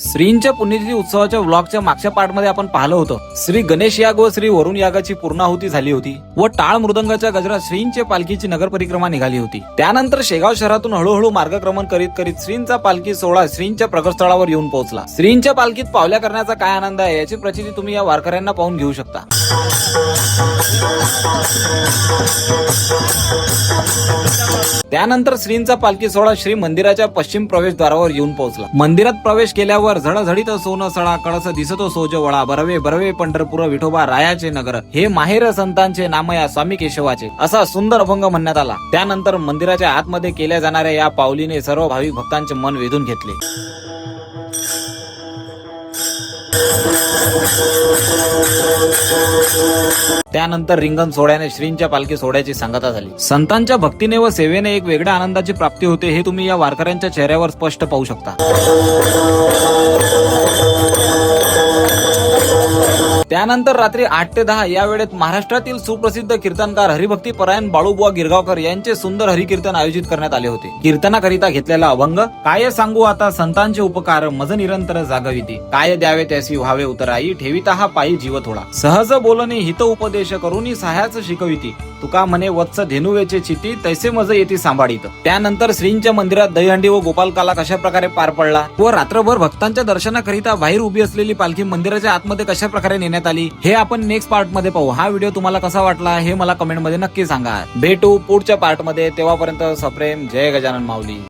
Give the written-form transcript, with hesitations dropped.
श्रींच्या पुण्यतिथी उत्सवाच्या व्लॉगच्या मागच्या पार्ट मध्ये आपण पाहिलं होतं श्री गणेश याग व श्री वरुण यागाची पूर्णाहुती झाली होती व टाळ मृदंगाच्या गजरात श्रींच्या पालखीची नगर परिक्रमा निघाली होती। त्यानंतर शेगाव शहरातून हळूहळू मार्गक्रमण करीत करीत श्रींचा पालखी सोहळा श्रींच्या प्रगटस्थळावर येऊन पोहोचला। श्रींच्या पालखीत पावल्या करण्याचा काय आनंद आहे याची प्रचिती तुम्ही या वारकऱ्यांना पाहून घेऊ शकता। त्यानंतर श्रींचा पालखी सोहळा श्री मंदिराच्या पश्चिम प्रवेशद्वारावर येऊन पोहोचला। मंदिरात प्रवेश केल्यावर झळझळीत सोनं सळा कळस दिसतो सोजवळा बरवे बरवे पंढरपूर विठोबा रायाचे नगर हे माहेर संतांचे नामया स्वामी केशवाचे असा सुंदर अभंग म्हणण्यात आला। त्यानंतर मंदिराच्या आतमध्ये केल्या जाणाऱ्या या पावलीने सर्व भाविक भक्तांचे मन वेधून घेतले। त्यानंतर रिंगण सोहळ्याने श्रींच्या पालखी सोहळ्याची सांगता झाली। संतांच्या भक्तीने व सेवेने एक वेगळ्या आनंदाची प्राप्ती होते हे तुम्ही या वारकऱ्यांच्या चेहऱ्यावर स्पष्ट पाहू शकता। त्यानंतर रात्री 8 ते 10 या वेळेत महाराष्ट्रातील सुप्रसिद्ध कीर्तनकार हरिभक्ती परायण बाळूबुवा गिरगावकर यांचे सुंदर हरिकीर्तन आयोजित करण्यात आले होते। कीर्तनाकरिता घेतलेला अभंग काय सांगू आता संतांचे उपकार मज निरंतर जागविती काय द्यावे त्यासी व्हावे उतराई ठेविता हा पायी जीव थोडा सहज बोलणे हित उपदेश करूनी सहायच शिकविती तुका म्हणे वत्स धेनुवेचे चिती तैसे मज येती सांभाळीत। त्यानंतर श्रींच्या मंदिरात दहीहंडी व गोपालकाला कशा प्रकारे पार पडला व रात्रभर भक्तांच्या दर्शनाकरिता बाहेर उभी असलेली पालखी मंदिराच्या आतमध्ये कशा प्रकारे नेण्यात आली हे आपण नेक्स्ट पार्ट मध्ये पाहू। हा व्हिडिओ तुम्हाला कसा वाटला हे मला कमेंट मध्ये नक्की सांगा। भेटू पुढच्या पार्ट मध्ये, तेव्हापर्यंत सप्रेम जय गजानन माऊली।